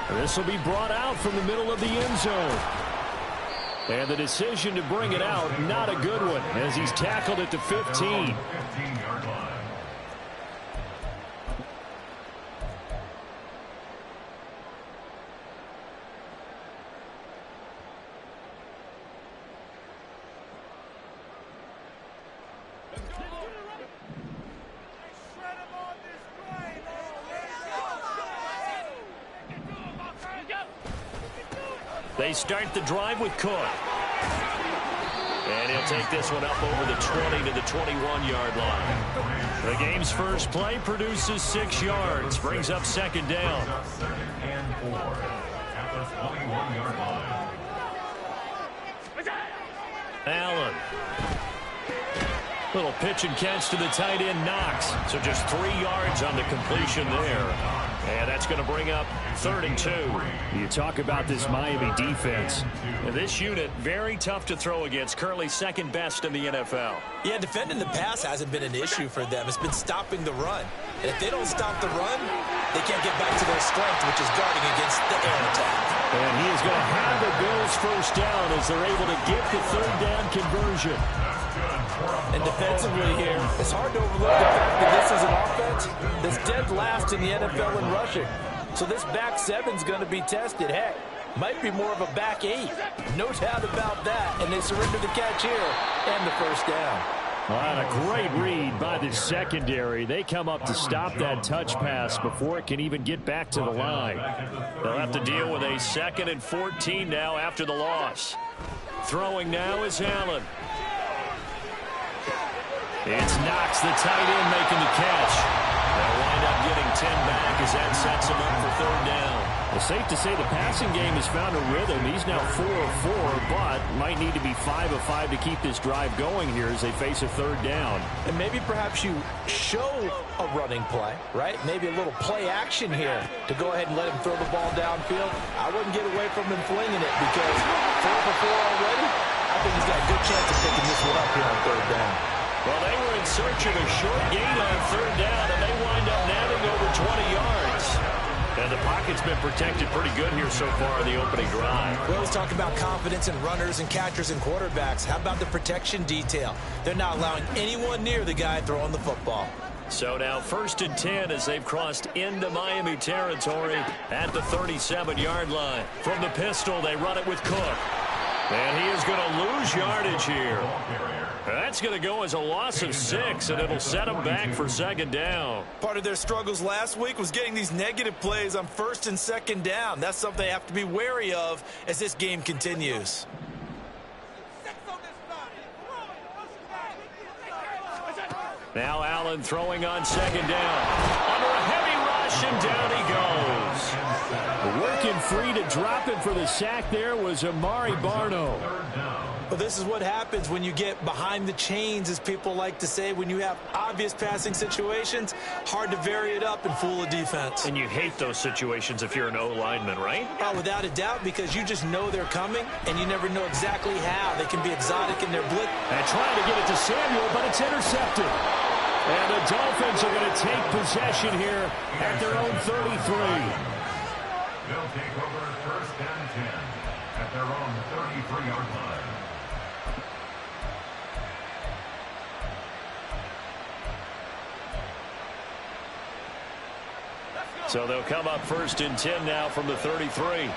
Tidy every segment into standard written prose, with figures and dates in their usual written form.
This will be brought out from the middle of the end zone. And the decision to bring it out, not a good one, as he's tackled at the 15. They start the drive with Cook. And he'll take this one up over the 20 to the 21-yard line. The game's first play produces 6 yards. Brings up second down. Allen. Little pitch and catch to the tight end, Knox. So just 3 yards on the completion there. And that's going to bring up 3rd and 2. You talk about this Miami defense. And this unit, very tough to throw against. Currently second best in the NFL. Yeah, defending the pass hasn't been an issue for them. It's been stopping the run. And if they don't stop the run, they can't get back to their strength, which is guarding against the air attack. And he is going to have the Bills first down as they're able to get the 3rd down conversion. And defensively here, it's hard to overlook the fact that this is an offense that's dead last in the NFL in rushing. So this back 7's going to be tested. Heck, might be more of a back 8. No doubt about that. And they surrender the catch here and the first down. And a great read by the secondary. They come up to stop that touch pass before it can even get back to the line. They'll have to deal with a 2nd and 14 now after the loss. Throwing now is Allen. It's Knox, the tight end, making the catch. They'll wind up getting 10 back as that sets him up for 3rd down. It's safe to say the passing game has found a rhythm. He's now 4 of 4, but might need to be 5 of 5 to keep this drive going here as they face a 3rd down. And maybe perhaps you show a running play, right? Maybe a little play action here to go ahead and let him throw the ball downfield. I wouldn't get away from him flinging it because 4 for 4 already. I think he's got a good chance of picking this one up here on 3rd down. Well, they were in search of a short gain on 3rd down, and they wind up nabbing over 20 yards. And the pocket's been protected pretty good here so far in the opening drive. We always talk about confidence in runners and catchers and quarterbacks. How about the protection detail? They're not allowing anyone near the guy throwing the football. So now 1st and 10 as they've crossed into Miami territory at the 37-yard line. From the pistol, they run it with Cook. And he is going to lose yardage here. That's going to go as a loss of 6, and it'll set them back for 2nd down. Part of their struggles last week was getting these negative plays on 1st and 2nd down. That's something they have to be wary of as this game continues. Now Allen throwing on 2nd down. Under a heavy rush, and down he goes. Working free to drop him for the sack there was Amari Barno. Well, this is what happens when you get behind the chains, as people like to say. When you have obvious passing situations, hard to vary it up and fool a defense. And you hate those situations if you're an O-lineman, right? Oh, without a doubt, because you just know they're coming, and you never know exactly how. They can be exotic in their blitz. And trying to get it to Samuel, but it's intercepted. And the Dolphins are going to take possession here at their own 33. They'll take over 1st and 10 at their own 33-yard line. So they'll come up 1st and 10 now from the 33.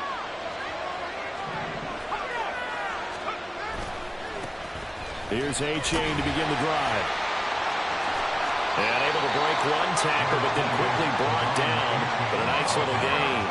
Here's A-Chain to begin the drive. And able to break one tackle, but then quickly brought down. But a nice little gain.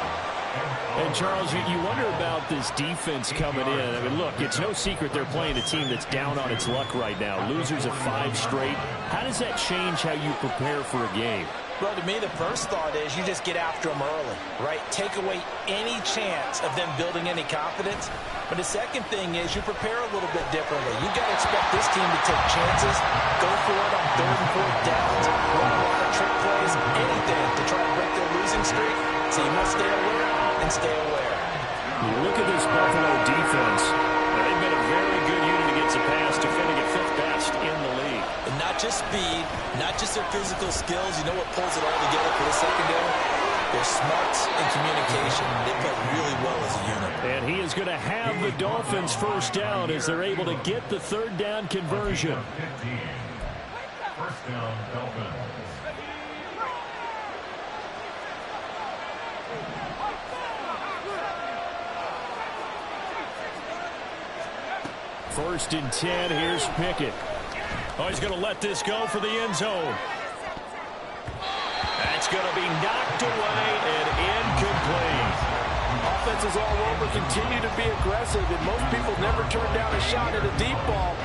And, Charles, you wonder about this defense coming in. I mean, look, it's no secret they're playing a team that's down on its luck right now. Losers of 5 straight. How does that change how you prepare for a game? Well, to me, the first thought is you just get after them early, right? Take away any chance of them building any confidence. But the second thing is you prepare a little bit differently. You got to expect this team to take chances, go for it on 3rd and 4th downs, run a lot of trick plays, anything to try to break their losing streak. So you must stay alert and stay aware. You look at this Buffalo defense. They've been a very good unit against the pass, defending at 5th best in the league. And not just speed, not just their physical skills. You know what pulls it all together for the secondary? Their smarts and communication, they play really well as a unit. And he is going to have the Dolphins first down as they're able to get the third down conversion. First down, Dolphins. First and 10, here's Pickett. Oh, he's going to let this go for the end zone. That's going to be knocked away and incomplete. Offenses all over continue to be aggressive, and most people never turn down a shot at a deep ball.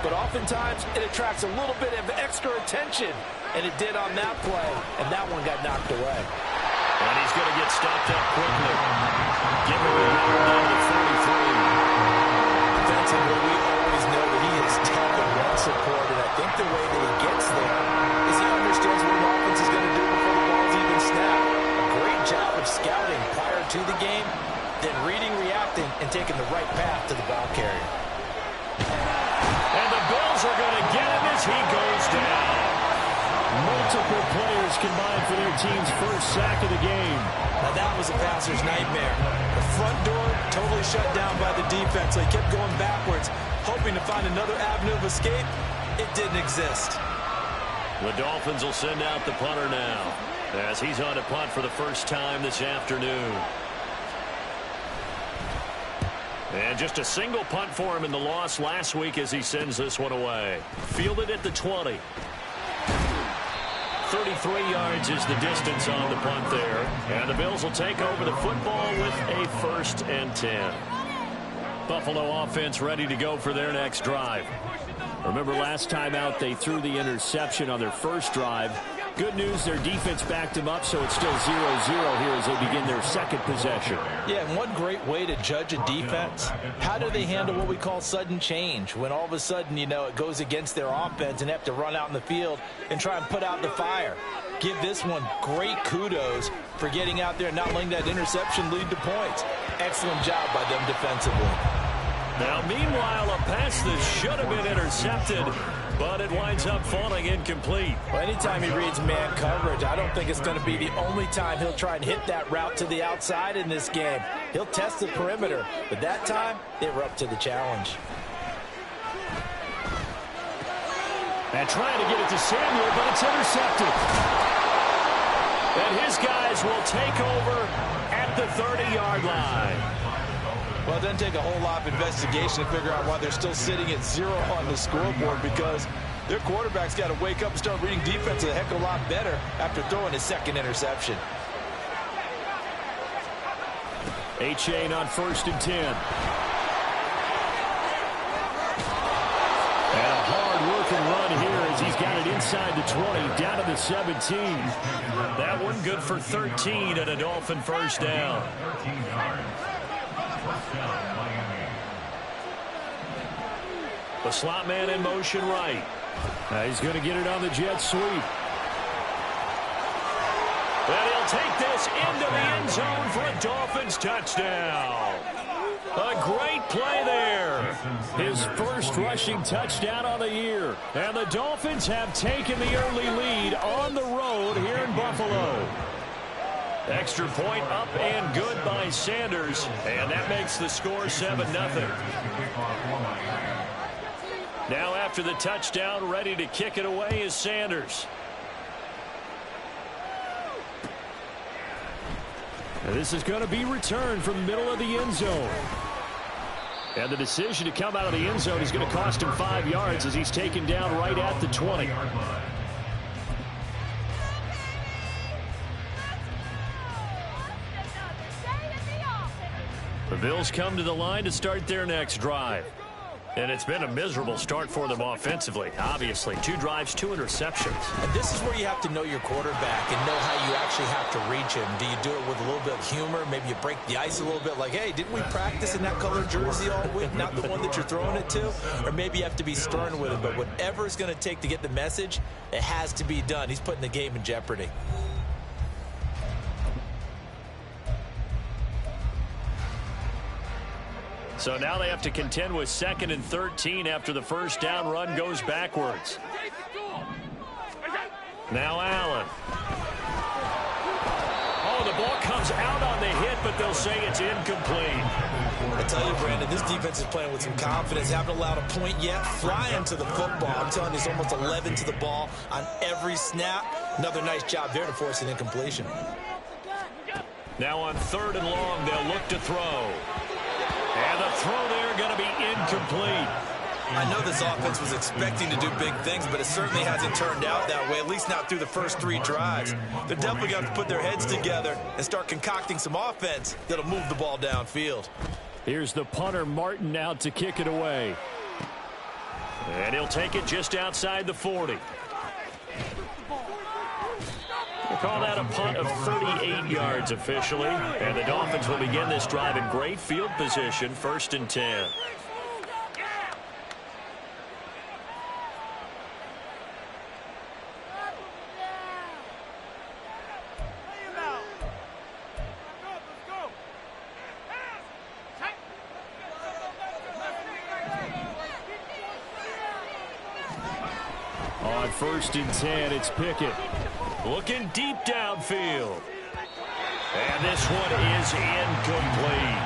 But oftentimes, it attracts a little bit of extra attention, and it did on that play, and that one got knocked away. And he's going to get stopped up quickly. Give him a yard down to 33. Defensively, we always know that he is tough and well-supported. I think the way that he gets there is he understands what the offense is going to do before the ball's even snapped. A great job of scouting prior to the game, then reading, reacting, and taking the right path to the ball carrier. And the Bills are going to get him as he goes down. Multiple players combined for their team's first sack of the game. Now that was a passer's nightmare. The front door totally shut down by the defense. So he kept going backwards, hoping to find another avenue of escape. It didn't exist. The Dolphins will send out the punter now, as he's on a punt for the first time this afternoon. And just a single punt for him in the loss last week as he sends this one away. Fielded at the 20. 33 yards is the distance on the punt there. And the Bills will take over the football with a 1st and 10. Buffalo offense ready to go for their next drive. Remember last time out they threw the interception on their first drive. Good news, their defense backed them up, so it's still 0-0 here as they begin their second possession. Yeah, and one great way to judge a defense, how do they handle what we call sudden change? When all of a sudden, you know, it goes against their offense and they have to run out in the field and try and put out the fire. Give this one great kudos for getting out there and not letting that interception lead to points. Excellent job by them defensively. Now, meanwhile, a pass that should have been intercepted, but it winds up falling incomplete. Well, anytime he reads man coverage, I don't think it's going to be the only time he'll try and hit that route to the outside in this game. He'll test the perimeter, but that time, they were up to the challenge. And trying to get it to Samuel, but it's intercepted. And his guys will take over at the 30-yard line. Well, it doesn't take a whole lot of investigation to figure out why they're still sitting at 0 on the scoreboard, because their quarterback's got to wake up and start reading defense a heck of a lot better after throwing his second interception. A-Chain on 1st and 10. And a hard-working run here as he's got it inside the 20, down to the 17. That one good for 13 and a Dolphin first down. 13 yards. First down, Miami. The slot man in motion right. He's going to get it on the jet sweep. And he'll take this into the end zone for a Dolphins touchdown. A great play there. His first rushing touchdown on the year. And the Dolphins have taken the early lead on the road here in Buffalo. Extra point up and good by Sanders. And that makes the score 7-0. Now after the touchdown, ready to kick it away is Sanders. And this is going to be returned from the middle of the end zone. And the decision to come out of the end zone is going to cost him 5 yards as he's taken down right at the 20. The Bills come to the line to start their next drive. And it's been a miserable start for them offensively. Obviously, 2 drives, 2 interceptions. And this is where you have to know your quarterback and know how you actually have to reach him. Do you do it with a little bit of humor? Maybe you break the ice a little bit like, hey, didn't we practice in that color jersey all week? Not the one that you're throwing it to? Or maybe you have to be stern with him. But whatever it's going to take to get the message, it has to be done. He's putting the game in jeopardy. So now they have to contend with 2nd and 13 after the first down run goes backwards. Now Allen. Oh, the ball goes out on the hit, but they'll say it's incomplete. I tell you, Brandon, this defense is playing with some confidence. Haven't allowed a point yet. Flying to the football. I'm telling you, it's almost 11 to the ball on every snap. Another nice job there to force an incompletion. Now on 3rd and long, they'll look to throw. And the throw there going to be incomplete. I know this offense was expecting to do big things, but it certainly hasn't turned out that way, at least not through the first 3 drives. They're definitely going to put their heads together and start concocting some offense that'll move the ball downfield. Here's the punter, Martin, out to kick it away. And he'll take it just outside the 40. We'll call that a punt of 38 yards officially. And the Dolphins will begin this drive in great field position, 1st and 10. On 1st and 10, it's Pickett. Looking deep downfield. And this one is incomplete.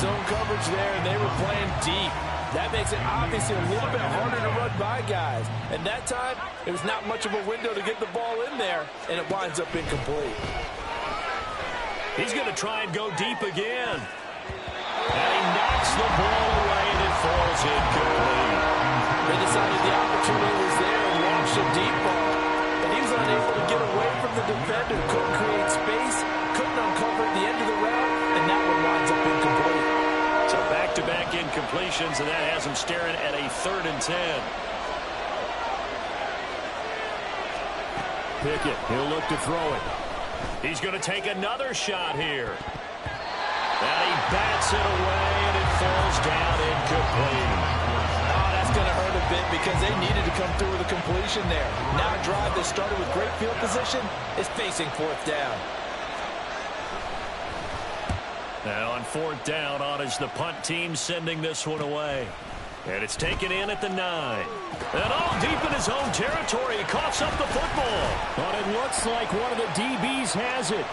Zone coverage there, and they were playing deep. That makes it obviously a little bit harder to run by guys. And that time, it was not much of a window to get the ball in there, and it winds up incomplete. He's going to try and go deep again. And he knocks the ball away, and it falls incomplete. They decided the opportunity was there and launched a deep ball. But he was unable to get away from the defender. Couldn't create space. Couldn't uncover at the end of the route. And that one winds up incomplete. So back-to-back incompletions, and that has him staring at a 3rd and 10. Pickett, he'll look to throw it. He's going to take another shot here. And he bats it away, and it falls down incomplete. Going to hurt a bit because they needed to come through with a completion there. Now a drive that started with great field position is facing 4th down. Now on 4th down, on is the punt team sending this one away. And it's taken in at the 9. And all deep in his own territory, he coughs up the football. But it looks like one of the DBs has it.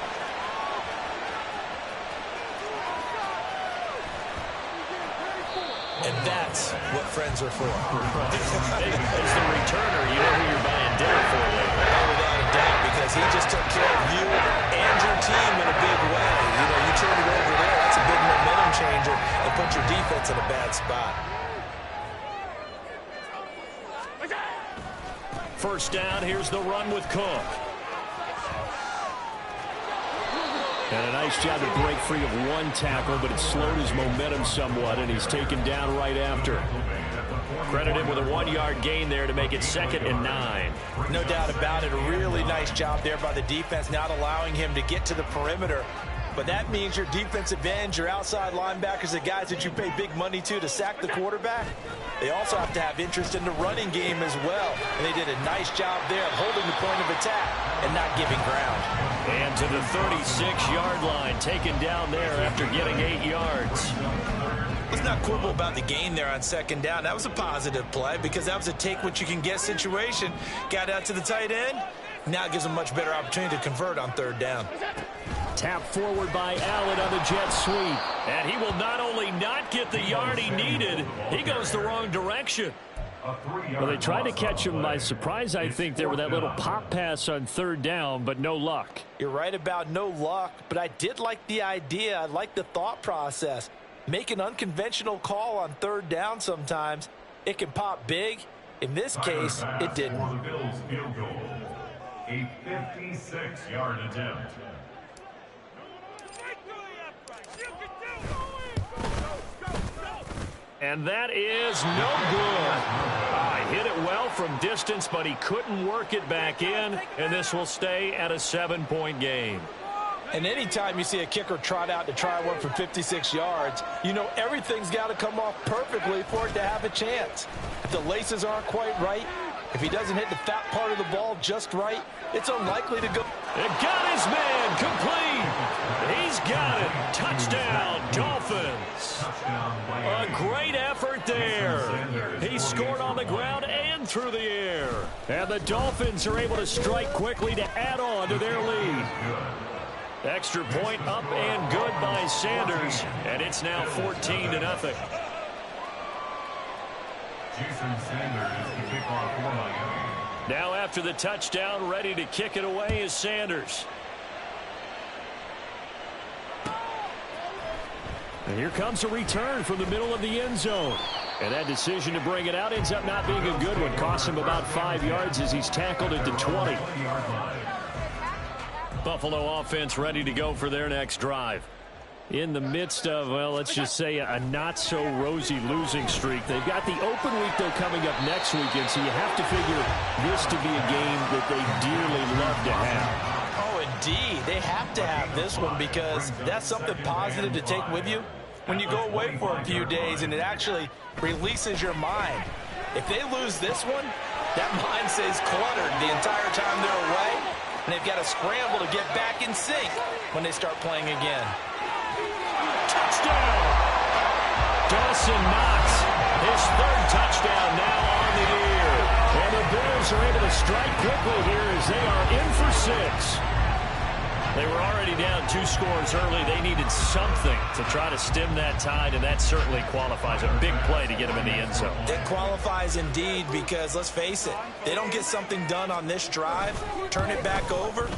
And that's what friends are for. As the returner, you know who you're buying dinner for later. Without a doubt, because he just took care of you and your team in a big way. You know, you turn it over there, that's a big momentum changer, and put your defense in a bad spot. 1st down, here's the run with Cook. And a nice job to break free of one tackle, but it slowed his momentum somewhat, and he's taken down right after. Credit him with a 1-yard gain there to make it 2nd and 9. No doubt about it. A really nice job there by the defense, not allowing him to get to the perimeter. But that means your defensive ends, your outside linebackers, the guys that you pay big money to sack the quarterback, they also have to have interest in the running game as well. And they did a nice job there of holding the point of attack and not giving ground. And to the 36-yard line, taken down there after getting 8 yards. Let's not quibble about the gain there on 2nd down. That was a positive play because that was a take-what-you-can-get situation. Got out to the tight end. Now it gives them a much better opportunity to convert on 3rd down. Tap forward by Allen on the jet sweep. And he will not only not get the yard he needed, he goes the wrong direction. Well, they tried to catch him by surprise, I think, there with that little pop pass on 3rd down, but no luck. You're right about no luck, but I did like the idea. I like the thought process. Make an unconventional call on 3rd down sometimes. It can pop big. In this case, it didn't. A 56-yard attempt. And that is no good. Hit it well from distance, but he couldn't work it back in, and this will stay at a 7-point game. And anytime you see a kicker trot out to try one from 56 yards, you know everything's got to come off perfectly for it to have a chance. If the laces aren't quite right, if he doesn't hit the fat part of the ball just right, it's unlikely to go. It got his man complete. He's got it. Touchdown, Dolphins. A great effort there. He scored on the ground and through the air. And the Dolphins are able to strike quickly to add on to their lead. Extra point up and good by Sanders, and it's now 14-0. Jason Sanders, the kickoff for Miami. Now after the touchdown, ready to kick it away is Sanders. And here comes a return from the middle of the end zone. And that decision to bring it out ends up not being a good one. Costs him about 5 yards as he's tackled at the 20. Buffalo offense ready to go for their next drive. In the midst of, well, let's just say a not-so-rosy losing streak. They've got the open week, though, coming up next weekend, so you have to figure this to be a game that they dearly love to have. Oh, indeed. They have to have this one because that's something positive to take with you when you go away for a few days, and it actually releases your mind. If they lose this one, that mind stays cluttered the entire time they're away, and they've got to scramble to get back in sync when they start playing again. Touchdown! Dawson Knox, his third touchdown now on the year. And the Bills are able to strike quickly here as they are in for 6. They were already down 2 scores early. They needed something to try to stem that tide, and that certainly qualifies. A big play to get them in the end zone. It qualifies indeed because, let's face it, they don't get something done on this drive, turn it back over,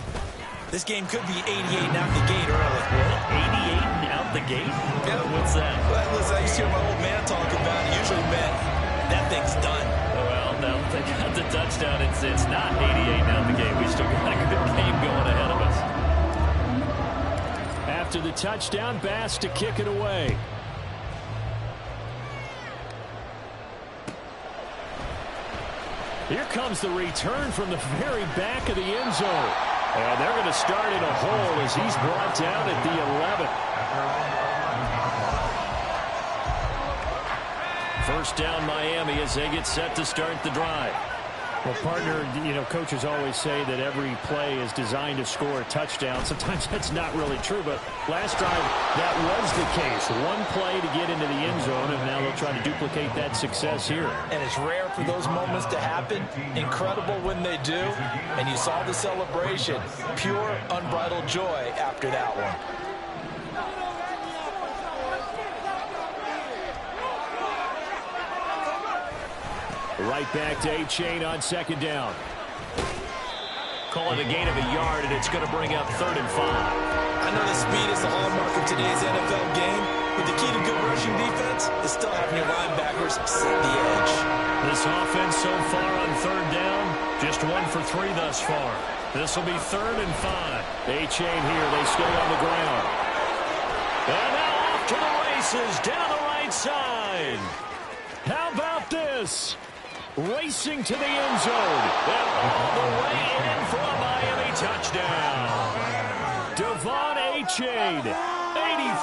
this game could be 88 and out the gate early. What? 88 and out the gate? Yeah. What's that? Well, listen, I used to hear my old man talk about it. Usually meant that thing's done. Well, now they got the touchdown. It's not 88 and out the gate. We still got a good game going ahead of us. After the touchdown, Bass to kick it away. Here comes the return from the very back of the end zone. And they're going to start in a hole as he's brought down at the 11. First down Miami as they get set to start the drive. Well, partner, you know, coaches always say that every play is designed to score a touchdown. Sometimes that's not really true, but last drive that was the case. One play to get into the end zone, and now they'll try to duplicate that success here. And it's rare for those moments to happen. Incredible when they do. And you saw the celebration. Pure, unbridled joy after that one. Right back to A-Chain on second down. Call it a gain of a yard, and it's going to bring up 3rd and 5. I know the speed is the hallmark of today's NFL game, but the key to good rushing defense is still having your linebackers set the edge. This offense so far on 3rd down, just 1 for 3 thus far. This will be 3rd and 5. A-Chain here, they stay on the ground. And now off to the races, down the right side. How about this? Racing to the end zone. And all the way in for a Miami touchdown. Devon A-Chain,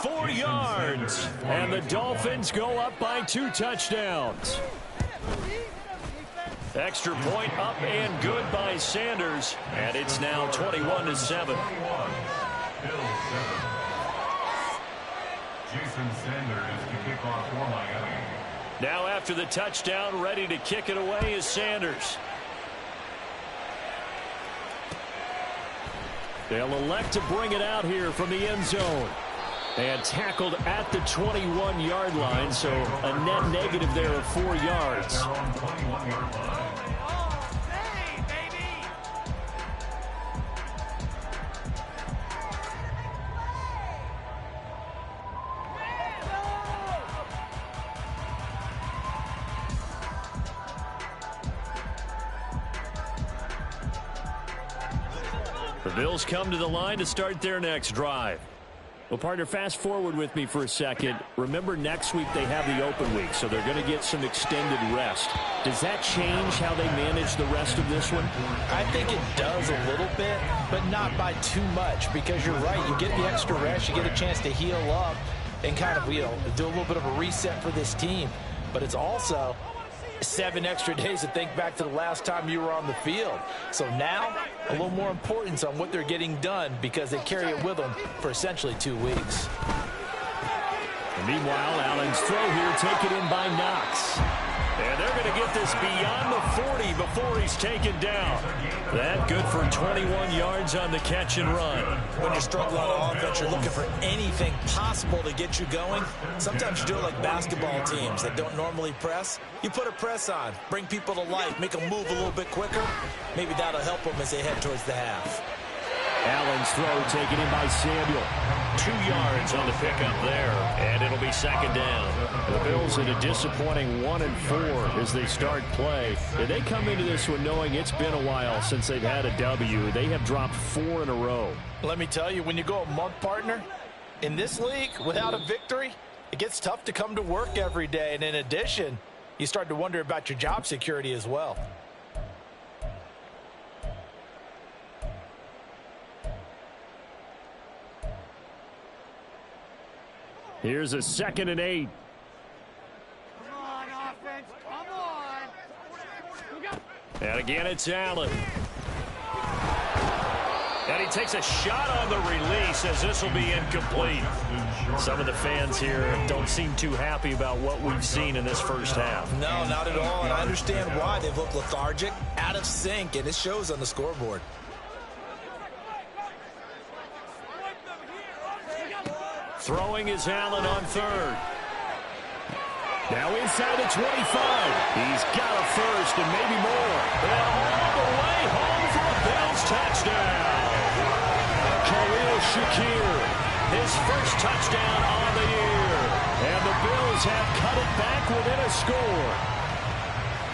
84 yards. And the Dolphins go up by 2 touchdowns. Extra point up and good by Sanders. And it's now 21-7. Jason Sanders, the kickoff for Miami. Now after the touchdown, ready to kick it away is Sanders. They'll elect to bring it out here from the end zone. And tackled at the 21-yard line, so a net negative there of 4 yards. The Bills come to the line to start their next drive. Well, partner, fast forward with me for a second. Remember, next week they have the open week, so they're going to get some extended rest. Does that change how they manage the rest of this one? I think it does a little bit, but not by too much, because you're right. You get the extra rest, you get a chance to heal up and kind of, do a little bit of a reset for this team. But it's also 7 extra days to think back to the last time you were on the field. So now, a little more importance on what they're getting done because they carry it with them for essentially 2 weeks. And meanwhile, Allen's throw here taken in by Knox. And they're going to get this beyond the 40 before he's taken down. That good for 21 yards on the catch and run. When you're struggling on offense, you're looking for anything possible to get you going. Sometimes you do it like basketball teams that don't normally press. You put a press on, bring people to life, make them move a little bit quicker. Maybe that'll help them as they head towards the half. Allen's throw taken in by Samuel. 2 yards on the pickup there, and it'll be second down. The Bills in a disappointing 1-4 as they start play. And they come into this one knowing it's been a while since they've had a W. They have dropped 4 in a row. Let me tell you, when you go a month, partner, in this league, without a victory, it gets tough to come to work every day. And in addition, you start to wonder about your job security as well. Here's a 2nd and 8. Come on, offense. Come on. And again, it's Allen. And he takes a shot on the release as this will be incomplete. Some of the fans here don't seem too happy about what we've seen in this first half. No, not at all, and I understand why. They've looked lethargic, out of sync, and it shows on the scoreboard. Throwing is Allen on 3rd. Now inside the 25. He's got a first and maybe more. And all the way home for a Bills touchdown. Khalil Shakir, his first touchdown on the year. And the Bills have cut it back within a score.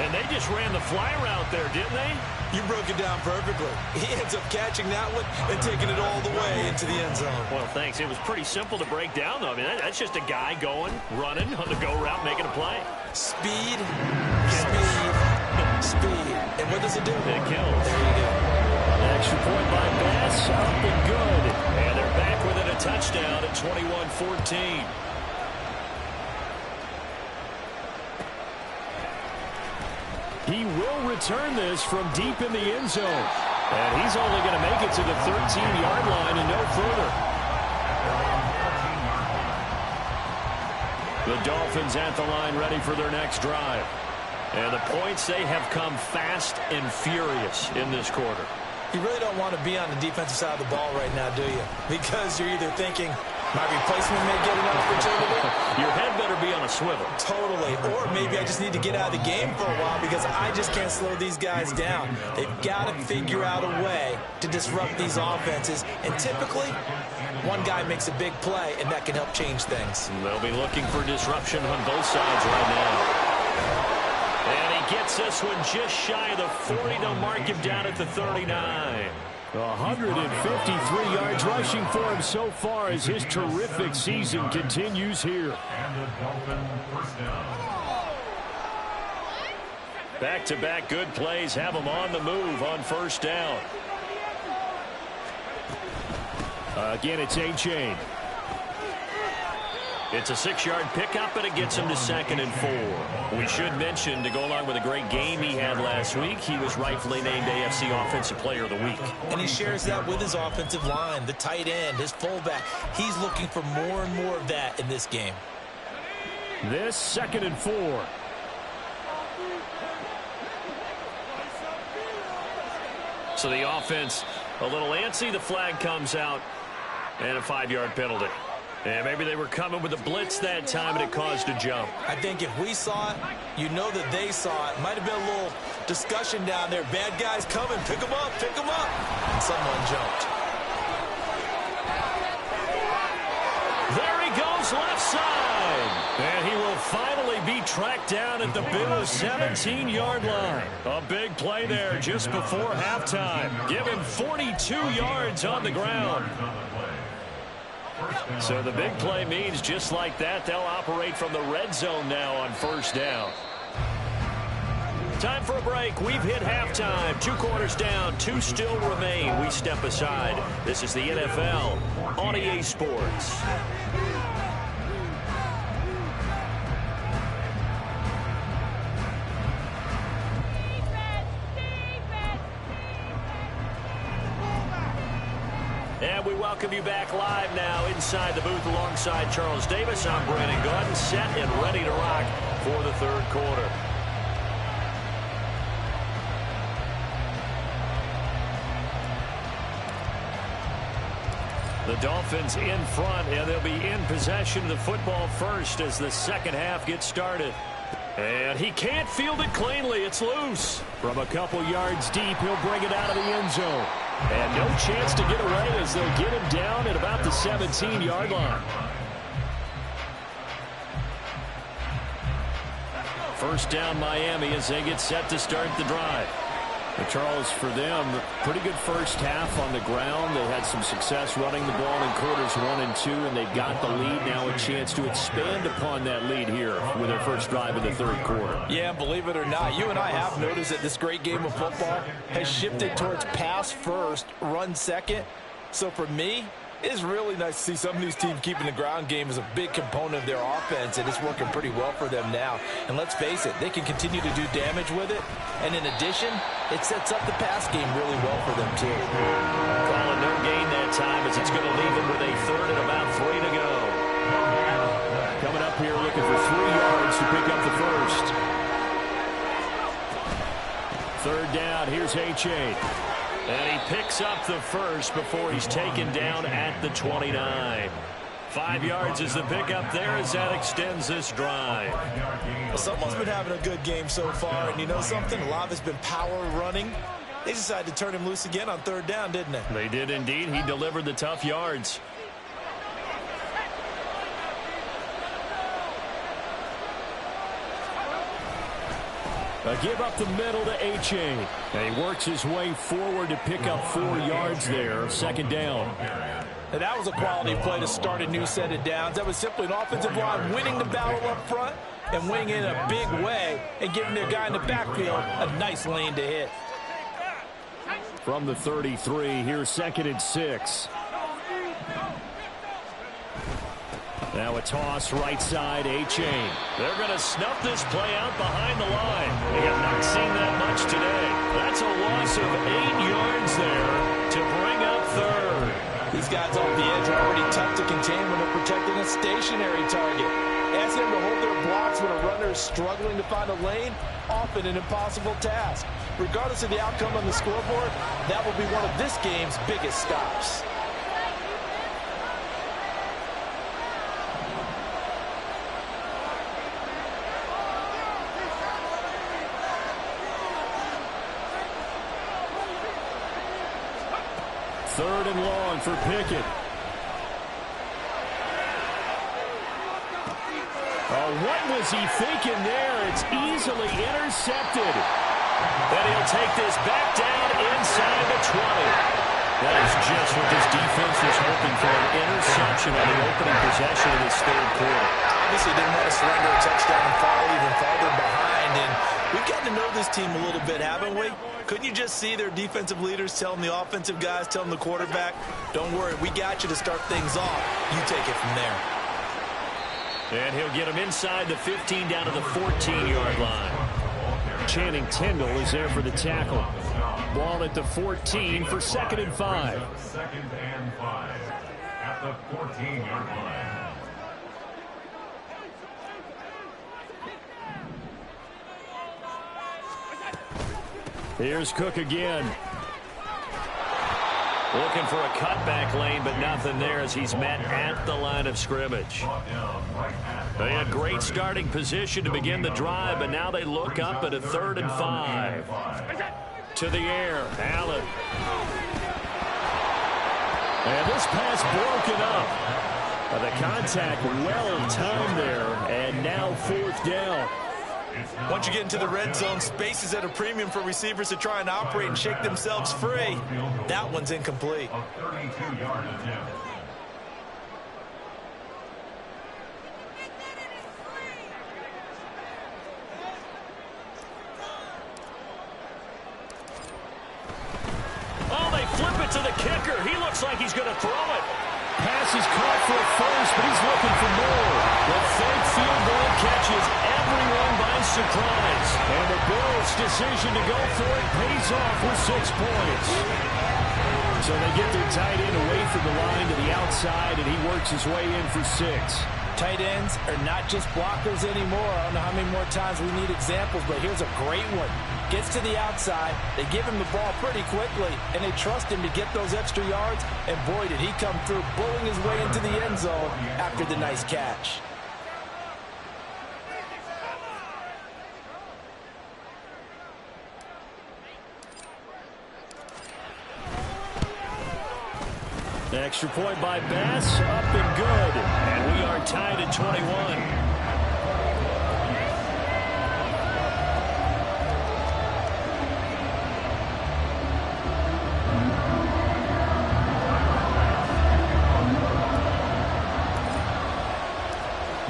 And they just ran the fly route there, didn't they? You broke it down perfectly. He ends up catching that one and taking it all the way into the end zone. Well, thanks. It was pretty simple to break down, though. I mean, that's just a guy going, running on the go route, making a play. Speed, speed, speed. And what does it do? It kills. There you go. Extra point by Bass, up and good. And they're back within a touchdown at 21-14. He will return this from deep in the end zone. And he's only going to make it to the 13-yard line and no further. The Dolphins at the line ready for their next drive. And the points, they have come fast and furious in this quarter. You really don't want to be on the defensive side of the ball right now, do you? Because you're either thinking, my replacement may get an opportunity. Your head better be on a swivel. Totally. Or maybe I just need to get out of the game for a while because I just can't slow these guys down. They've got to figure out a way to disrupt these offenses. And typically, one guy makes a big play, and that can help change things. They'll be looking for disruption on both sides right now. And he gets this one just shy of the 40. They'll mark him down at the 39. 153 yards rushing for him so far as his terrific season continues here. Back-to-back good plays have him on the move on first down. Again, it's A-Chain. It's a 6-yard pickup, and it gets him to 2nd and 4. We should mention, to go along with a great game he had last week, he was rightfully named AFC Offensive Player of the Week. And he shares that with his offensive line, the tight end, his fullback. He's looking for more and more of that in this game. This 2nd and 4. So the offense a little antsy. The flag comes out, and a 5-yard penalty. And maybe they were coming with a blitz that time, and it caused a jump. I think if we saw it, you know that they saw it. Might have been a little discussion down there. Bad guys coming. Pick them up. Pick them up. And someone jumped. There he goes, left side. And he will finally be tracked down at the Bills' 17-yard line. A big play there just before halftime. Give him 42 yards on the ground. So the big play means just like that, they'll operate from the red zone now on first down. Time for a break. We've hit halftime. 2 quarters down, 2 still remain. We step aside. This is the NFL on EA Sports. And we welcome you back live now inside the booth alongside Charles Davis. I'm Brandon Gaudin, set and ready to rock for the third quarter. The Dolphins in front, and they'll be in possession of the football first as the second half gets started. And he can't field it cleanly. It's loose. From a couple yards deep, he'll bring it out of the end zone. And no chance to get away as they'll get him down at about the 17-yard line. First down Miami as they get set to start the drive. But Charles, for them, pretty good first half on the ground. They had some success running the ball in quarters 1 and 2, and they've got the lead now, a chance to expand upon that lead here with their first drive in the third quarter. Yeah, believe it or not, you and I have noticed that this great game of football has shifted towards pass first, run second. So for me, it's really nice to see some of these teams keeping the ground game as a big component of their offense, and it's working pretty well for them now. And let's face it, they can continue to do damage with it. And in addition, it sets up the pass game really well for them, too. Calling no gain that time as it's going to leave them with a third and about 3 to go. Coming up here looking for 3 yards to pick up the first. Third down, here's H.A. And he picks up the first before he's taken down at the 29. 5 yards is the pickup there as that extends this drive. Well, someone's been having a good game so far, and you know something? A lot of it's been power running. They decided to turn him loose again on third down, didn't they? They did indeed. He delivered the tough yards. A give up the middle to H.A. And he works his way forward to pick up 4 yards there. Second down. And that was a quality play to start a new set of downs. That was simply an offensive line winning the battle up front and winning in a big way and giving their guy in the backfield a nice lane to hit. From the 33, here's 2nd and 6. Now a toss right side, A-Chain. They're going to snuff this play out behind the line. They have not seen that much today. That's a loss of 8 yards there to bring up third. These guys off the edge are already tough to contain when they're protecting a stationary target. Ask them to hold their blocks when a runner is struggling to find a lane, often an impossible task. Regardless of the outcome on the scoreboard, that will be one of this game's biggest stops. Third and long for Pickett. Oh, what was he thinking there? It's easily intercepted. And he'll take this back down inside the 20. That is just what this defense was hoping for, an interception on the opening possession of this third quarter. Obviously didn't want to surrender a touchdown and fall even farther behind. And we've gotten to know this team a little bit, haven't we? Couldn't you just see their defensive leaders telling the offensive guys, telling the quarterback, don't worry, we got you to start things off. You take it from there. And he'll get him inside the 15 down to the 14-yard line. Channing Tindall is there for the tackle. Ball at the 14 for 2nd and 5. 2nd and 5 at the 14-yard line. Here's Cook again. Looking for a cutback lane, but nothing there as he's met at the line of scrimmage. They had great starting position to begin the drive, but now they look up at a 3rd and 5. To the air, Allen. And this pass broken up. The contact well timed there, and now 4th down. Once you get into the red zone, space is at a premium for receivers to try and operate and shake themselves free. That one's incomplete. A 32-yard attempt. Oh, they flip it to the kicker. He looks like he's going to throw it. Pass is caught for a first, but he's looking for more. The fake field goal catches everyone by surprise. And the Bills' decision to go for it pays off with 6 points. So they get their tight end away from the line to the outside, and he works his way in for 6. Tight ends are not just blockers anymore. I don't know how many more times we need examples, but here's a great one. Gets to the outside. They give him the ball pretty quickly, and they trust him to get those extra yards. And boy, did he come through, bulling his way into the end zone after the nice catch. The extra point by Bass, up and good. And we are tied at 21.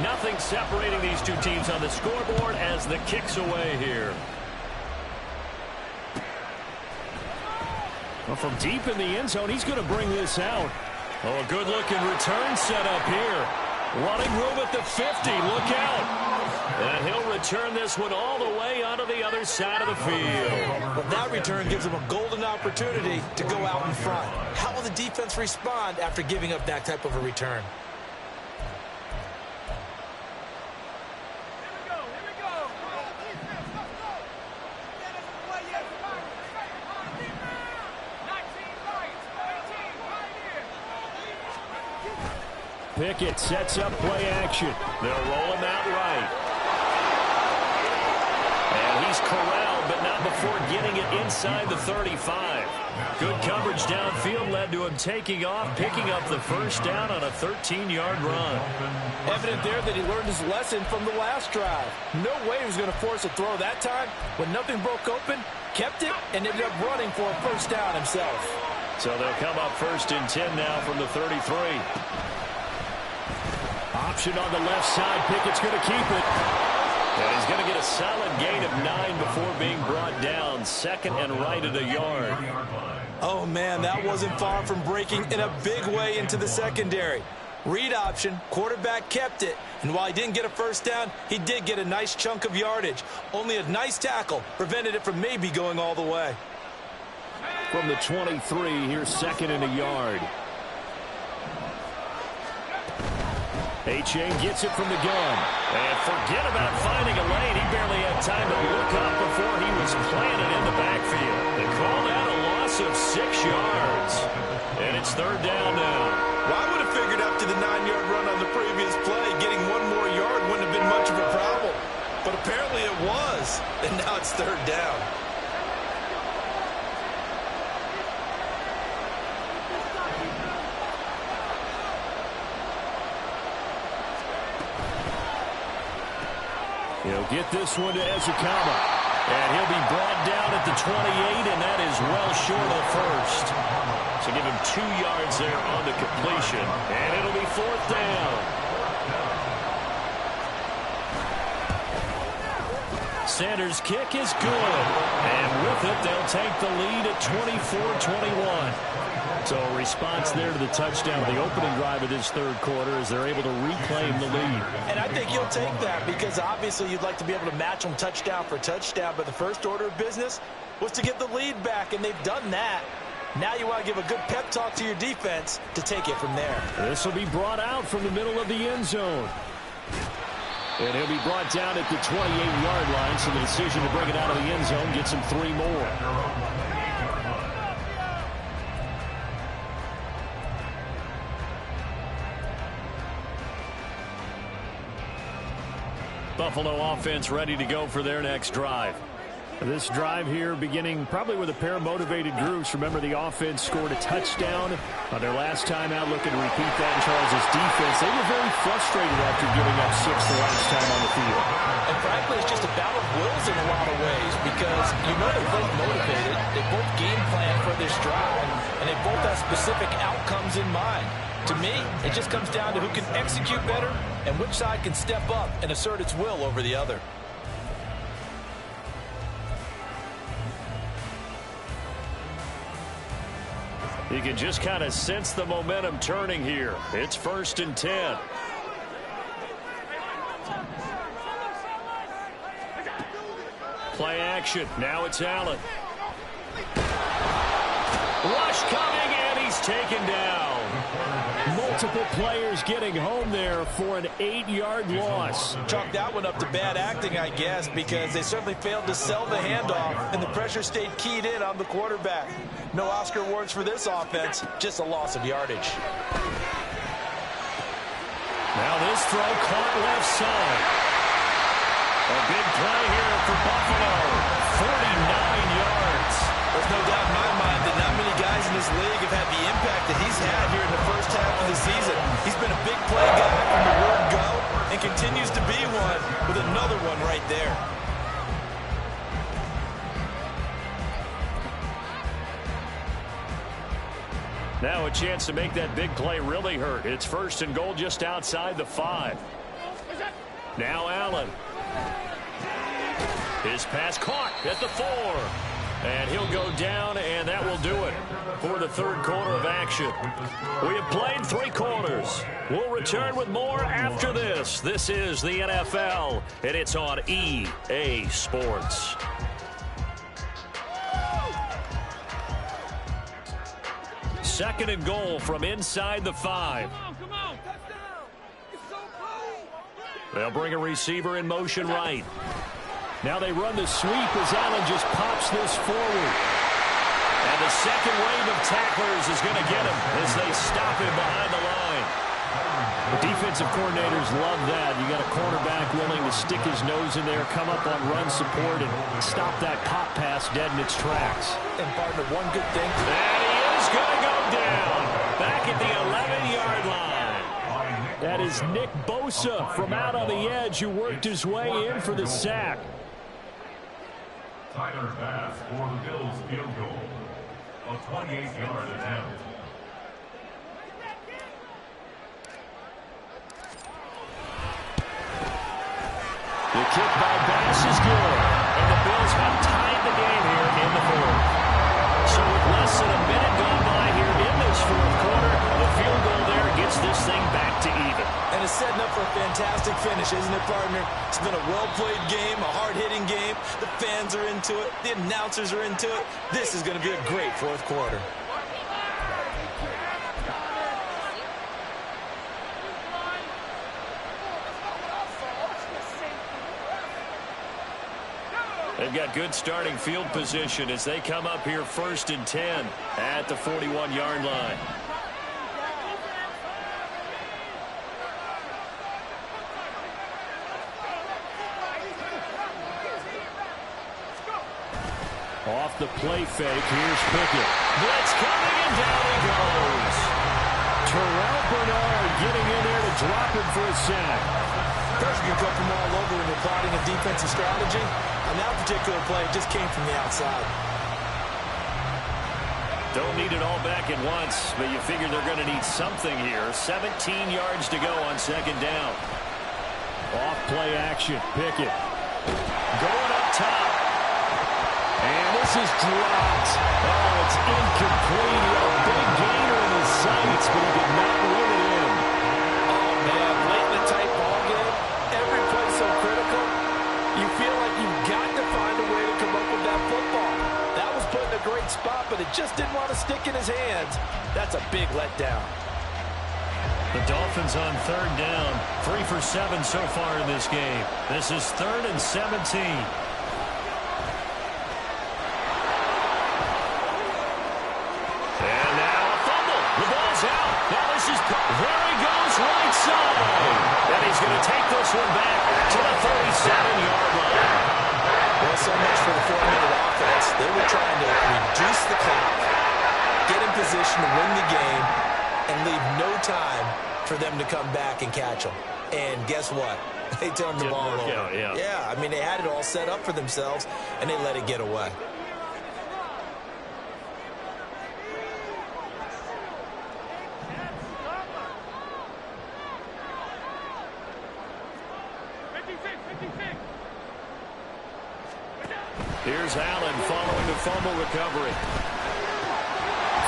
Nothing separating these two teams on the scoreboard as the kick's away here. Well, from deep in the end zone, he's going to bring this out. Oh, a good-looking return set up here. Running room at the 50. Look out. And he'll return this one all the way onto the other side of the field. Well, that return gives him a golden opportunity to go out in front. How will the defense respond after giving up that type of a return? Pickett sets up play action. They'll roll him out right. And he's corralled, but not before getting it inside the 35. Good coverage downfield led to him taking off, picking up the first down on a 13-yard run. Evident there that he learned his lesson from the last drive. No way he was going to force a throw that time. When nothing broke open, kept it, and ended up running for a first down himself. So they'll come up 1st and 10 now from the 33. Option on the left side. Pickett's going to keep it. And he's going to get a solid gain of 9 before being brought down. Second and right at a yard. Oh, man, that wasn't far from breaking in a big way into the secondary. Read option, quarterback kept it. And while he didn't get a first down, he did get a nice chunk of yardage. Only a nice tackle prevented it from maybe going all the way. From the 23, here's second and a yard. A-Chain gets it from the gun. And forget about finding a lane. He barely had time to look up before he was planted in the backfield. They called out a loss of 6 yards. And it's third down now. Well, I would have figured after the 9-yard run on the previous play, getting 1 more yard wouldn't have been much of a problem. But apparently it was. And now it's third down. He'll get this one to Ezekama. And he'll be brought down at the 28, and that is well short of first. So give him 2 yards there on the completion. And it'll be fourth down. Sanders' kick is good. And with it, they'll take the lead at 24-21. So a response there to the touchdown of the opening drive of this third quarter as they're able to reclaim the lead. And I think you'll take that because obviously you'd like to be able to match them touchdown for touchdown, but the first order of business was to get the lead back, and they've done that. Now you want to give a good pep talk to your defense to take it from there. This will be brought out from the middle of the end zone. And he'll be brought down at the 28-yard line, so the decision to bring it out of the end zone gets him 3 more. Buffalo offense ready to go for their next drive. This drive here beginning probably with a pair of motivated groups. Remember, the offense scored a touchdown on their last time out, looking to repeat that in Charles' defense. They were very frustrated after giving up 6 the last time on the field. And frankly, it's just a battle of wills in a lot of ways because you know they're both motivated. They both game plan for this drive, and they both have specific outcomes in mind. To me, it just comes down to who can execute better and which side can step up and assert its will over the other. You can just kind of sense the momentum turning here. It's 1st and 10. Play action. Now it's Allen. Rush coming, and he's taken down. multiple players getting home there for an 8-yard loss. Chalk that one up to bad acting, I guess, because they certainly failed to sell the handoff, and the pressure stayed keyed in on the quarterback. No Oscar awards for this offense, just a loss of yardage. Now this throw caught left side. A big play here for Buffalo. 49 yards. There's no doubt in my mind that not many guys in this league have had the impact that he's had here in the first half of the season. He's been a big play guy from the word go and continues to be one with another one right there. Now a chance to make that big play really hurt. It's 1st and goal just outside the 5. Now Allen. His pass caught at the 4. And he'll go down, and that will do it for the 3rd quarter of action. We have played 3 quarters. We'll return with more after this. This is the NFL, and it's on EA Sports. Second and goal from inside the 5. Come on. They'll bring a receiver in motion right. Now they run the sweep as Allen just pops this forward. And the second wave of tacklers is going to get him as they stop him behind the line. The defensive coordinators love that. You got a cornerback willing to stick his nose in there, come up on run support, and stop that pop pass dead in its tracks. And partner, one good thing. And he is going to go down back at the 11-yard line. That is Nick Bosa from out on the edge who worked his way in for the sack. Tyler Bass for the Bills field goal. A 28-yard attempt. The kick by Bass is good. And the Bills have tied the game here in the 4th. So with less than a minute gone by here in this 4th quarter, the field goal there gets this thing back to even. And it's setting up for a fantastic finish, isn't it, partner? It's been a well-played game, a hard-hitting game. The fans are into it. The announcers are into it. This is going to be a great 4th quarter. They've got good starting field position as they come up here 1st and 10 at the 41-yard line. Off the play fake, here's Pickett. Blitz coming, and down he goes. Terrell Bernard getting in there to drop him for a sack. Pressure can come from all over when you're plotting a defensive strategy. On that particular play, it just came from the outside. Don't need it all back at once, but you figure they're going to need something here. 17 yards to go on 2nd down. Off play action, Pickett. Going up top. And this is dropped. Oh, it's incomplete. He had a big gainer in his sights, but he did not reel it in. Oh, man, late in the tight ball game. Every play so critical. You feel like you've got to find a way to come up with that football. That was put in a great spot, but it just didn't want to stick in his hands. That's a big letdown. The Dolphins on 3rd down. 3 for 7 so far in this game. This is 3rd and 17. And now a fumble. The ball's out. Now this is... There he goes, right side. And he's going to take this one back to the 37-yard line. Well, so much for the 4-minute offense. They were trying to reduce the clock, get in position to win the game, and leave no time for them to come back and catch them. And guess what? They turned the ball over. Yeah, I mean, they had it all set up for themselves, and they let it get away. Here's Allen following the fumble recovery.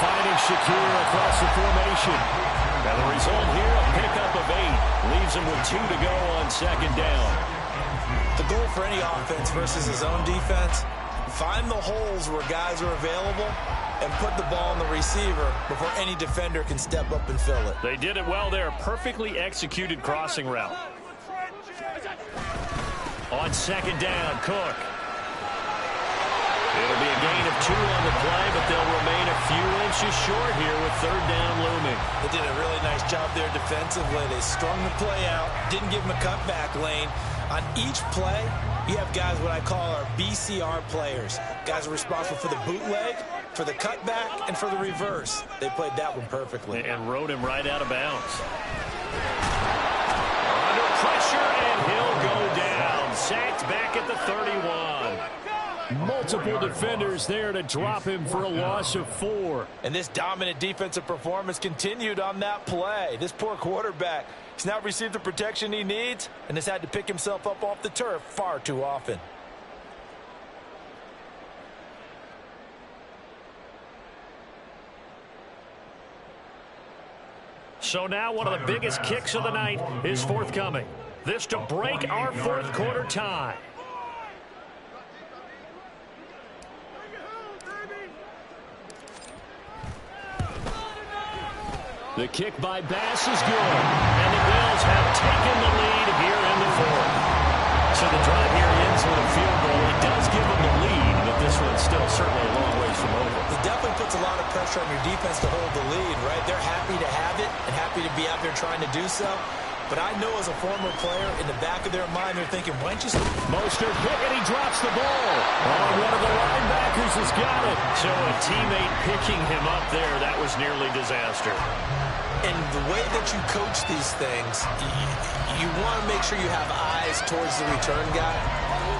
Finding Shakir across the formation. And the result here, a pickup of 8. Leaves him with 2 to go on 2nd down. The goal for any offense versus his own defense, find the holes where guys are available and put the ball on the receiver before any defender can step up and fill it. They did it well there. Perfectly executed crossing route. On second down, Cook. It'll be a gain of 2 on the play, but they'll remain a few inches short here with third down looming. They did a really nice job there defensively. They strung the play out, didn't give him a cutback lane. On each play, you have guys what I call our BCR players. Guys are responsible for the bootleg, for the cutback, and for the reverse. They played that one perfectly. And rode him right out of bounds. Under pressure, and he'll go down. Sacked back at the 31. Multiple defenders there to drop him for a loss of 4. And this dominant defensive performance continued on that play. This poor quarterback, he's not received the protection he needs and has had to pick himself up off the turf far too often. So now one of the biggest kicks of the night is forthcoming. This to break our fourth quarter tie. The kick by Bass is good, and the Bills have taken the lead here in the fourth. So the drive here ends with a field goal. It does give them the lead, but this one's still certainly a long ways from over. It definitely puts a lot of pressure on your defense to hold the lead, right? They're happy to have it and happy to be out there trying to do so. But I know as a former player, in the back of their mind, they're thinking, why don't you... Mostert hit, and he drops the ball. Oh, one of the linebackers has got it. So a teammate picking him up there, that was nearly disaster. And the way that you coach these things, you want to make sure you have eyes towards the return guy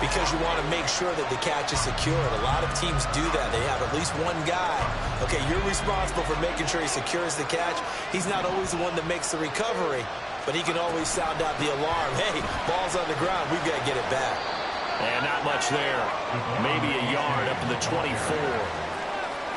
because you want to make sure that the catch is secured. A lot of teams do that. They have at least one guy. Okay, you're responsible for making sure he secures the catch. He's not always the one that makes the recovery, but he can always sound out the alarm. Hey, ball's on the ground. We've got to get it back. And not much there. Maybe a yard up to the 24.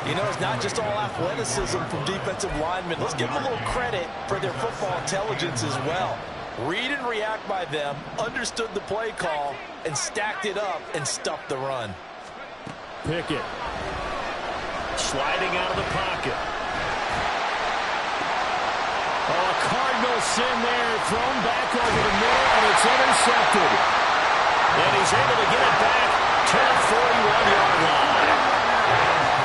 You know, it's not just all athleticism from defensive linemen. Let's give them a little credit for their football intelligence as well. Read and react by them, understood the play call, and stacked it up and stuffed the run. Pickett. Sliding out of the pocket. Oh, a Cardinal sin there, thrown back over the middle, and it's intercepted. And he's able to get it back to the 41-yard line.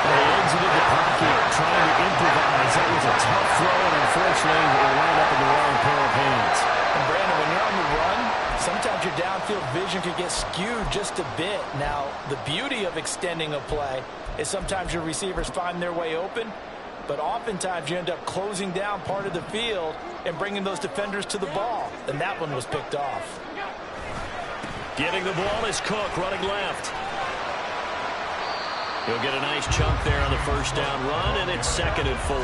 They exited the pocket, trying to improvise. That was a tough throw, and unfortunately, it wound up in the wrong pair of hands. And Brandon, when you're on the run, sometimes your downfield vision can get skewed just a bit. Now, the beauty of extending a play is sometimes your receivers find their way open, but oftentimes you end up closing down part of the field and bringing those defenders to the ball. And that one was picked off. Getting the ball is Cook, running left. He'll get a nice chunk there on the first down run, and it's 2nd and 4.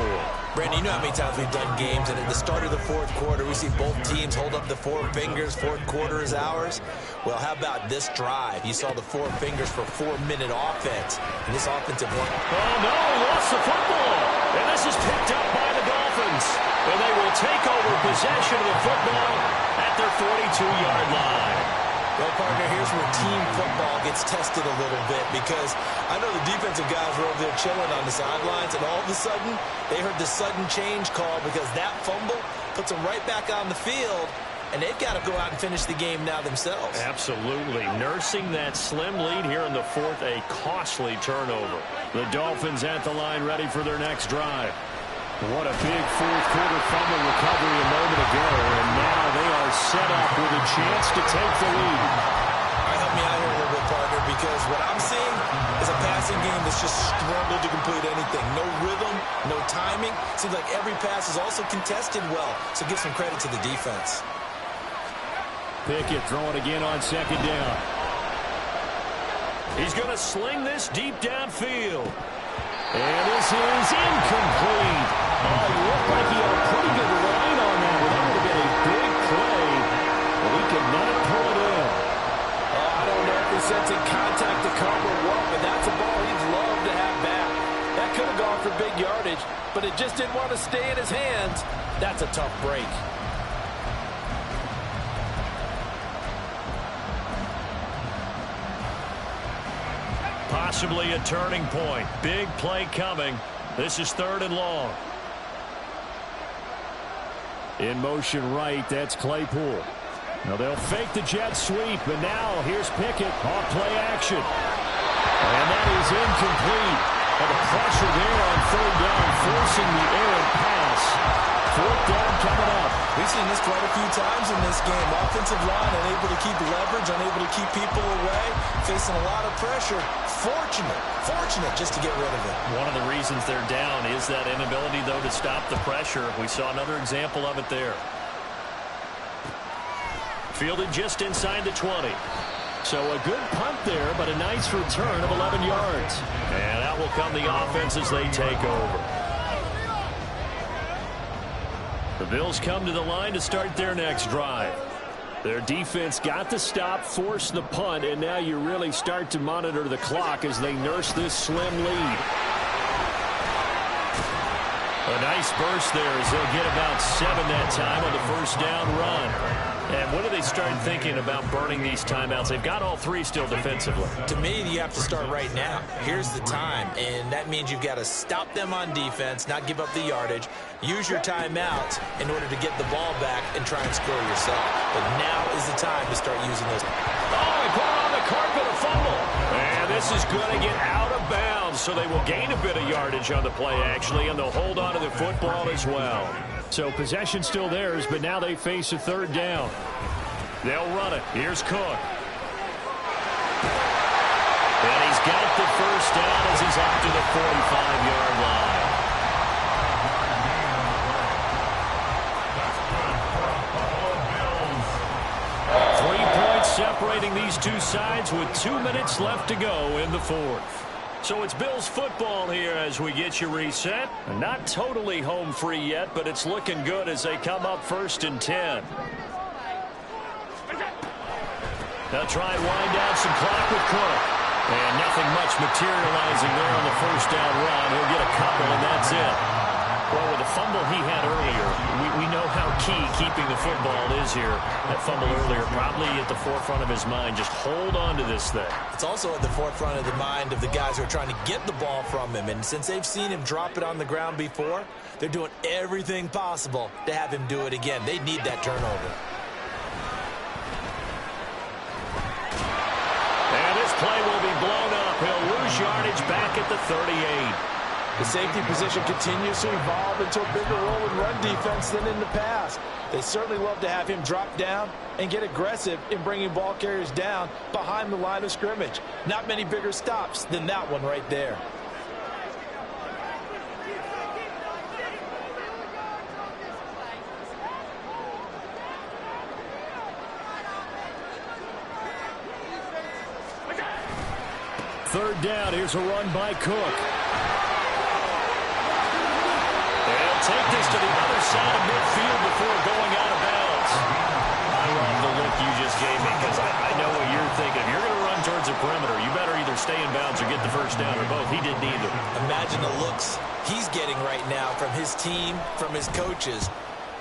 Brandon, you know how many times we've done games, and at the start of the fourth quarter, we see both teams hold up the 4 fingers, fourth quarter is ours. Well, how about this drive? You saw the 4 fingers for 4-minute offense, and this offensive one. Oh, no, lost the football. And this is picked up by the Dolphins. And they will take over possession of the football at their 42-yard line. Well, partner, here's where team football gets tested a little bit because I know the defensive guys were over there chilling on the sidelines, and all of a sudden, they heard the sudden change call because that fumble puts them right back on the field, and they've got to go out and finish the game now themselves. Absolutely. Nursing that slim lead here in the fourth, a costly turnover. The Dolphins at the line ready for their next drive. What a big fourth quarter fumble recovery a moment ago, and now they are set up with a chance to take the lead. All right, help me out here a little bit, partner, because what I'm seeing is a passing game that's just struggled to complete anything. No rhythm, no timing. Seems like every pass is also contested well, so give some credit to the defense. Pickett throwing again on second down. He's going to sling this deep downfield. And this is incomplete. Oh, it looked like he had a pretty good line on that. Well, that would have been a big play, but he could not pull it in. I don't know if he's sensing contact to come or what, but that's a ball he'd love to have back. That could have gone for big yardage, but it just didn't want to stay in his hands. That's a tough break. Possibly a turning point. Big play coming. This is 3rd and long. In motion right, that's Claypool. Now they'll fake the jet sweep, but now here's Pickett off play action. And that is incomplete. And the pressure there on 3rd down, forcing the errant pass. 4th down coming up. We've seen this quite a few times in this game. Offensive line unable to keep leverage, unable to keep people away, facing a lot of pressure. Fortunate just to get rid of it. One of the reasons they're down is that inability, though, to stop the pressure. We saw another example of it there. Fielded just inside the 20. So a good punt there, but a nice return of 11 yards. And out will come the offense as they take over. The Bills come to the line to start their next drive. Their defense got the stop, forced the punt, and now you really start to monitor the clock as they nurse this slim lead. A nice burst there as they'll get about 7 that time on the 1st down run. And when do they start thinking about burning these timeouts? They've got all 3 still defensively. To me, you have to start right now. Here's the time, and that means you've got to stop them on defense, not give up the yardage, use your timeouts in order to get the ball back and try and score yourself. But now is the time to start using those. Oh, he put it on the carpet, a fumble. And this is going to get out of bounds, so they will gain a bit of yardage on the play, actually, and they'll hold on to the football as well. So possession still theirs, but now they face a 3rd down. They'll run it. Here's Cook. And he's got the 1st down as he's up to the 45-yard line. Separating these two sides with 2 minutes left to go in the 4th. So it's Bills football here as we get you reset. Not totally home free yet, but it's looking good as they come up 1st and 10. They'll try and wind down some clock with Cook. And nothing much materializing there on the 1st down run. He'll get a couple, and that's it. Well, with the fumble he had earlier, we know how key keeping the football is here. That fumble earlier probably at the forefront of his mind. Just hold on to this thing. It's also at the forefront of the mind of the guys who are trying to get the ball from him. And since they've seen him drop it on the ground before, they're doing everything possible to have him do it again. They need that turnover. And this play will be blown up. He'll lose yardage back at the 38. The safety position continues to evolve into a bigger role in run defense than in the past. They certainly love to have him drop down and get aggressive in bringing ball carriers down behind the line of scrimmage. Not many bigger stops than that one right there. Third down, here's a run by Cook. Take this to the other side of midfield before going out of bounds. I love the look you just gave me because I know what you're thinking. If you're going to run towards the perimeter, you better either stay in bounds or get the 1st down or both. He did neither. Imagine the looks he's getting right now from his team, from his coaches.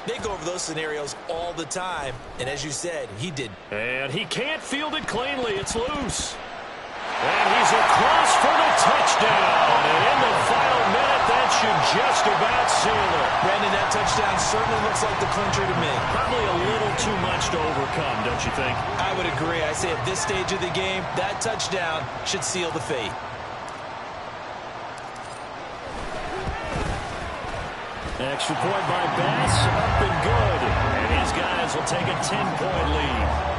They go over those scenarios all the time, and as you said, he did. And he can't field it cleanly. It's loose. And he's across for the touchdown. And in the final minute, that should just about seal it. Brandon, that touchdown certainly looks like the clincher to me. Probably a little too much to overcome, don't you think? I would agree. I say at this stage of the game, that touchdown should seal the fate. Extra point by Bass, up and good. And his guys will take a 10-point lead.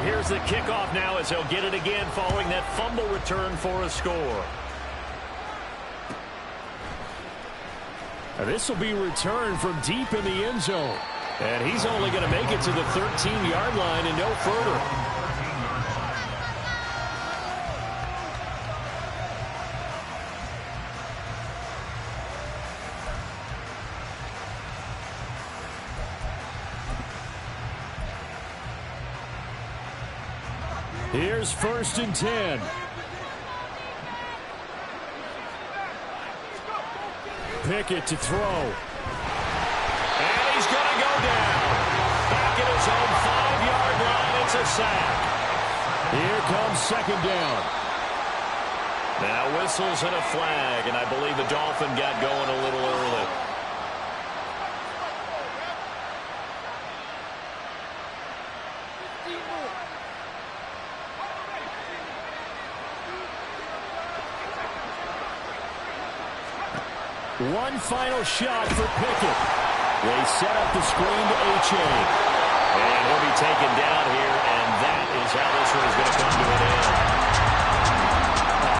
Here's the kickoff now as he'll get it again following that fumble return for a score. Now this will be returned from deep in the end zone. And he's only going to make it to the 13-yard line and no further. Here's 1st and 10. Pickett to throw. And he's going to go down. his own 5-yard line. It's a sack. Here comes second down. Now whistles and a flag, and I believe the Dolphin got going a little early. One final shot for Pickett. They set up the screen to A-Chain. And he'll be taken down here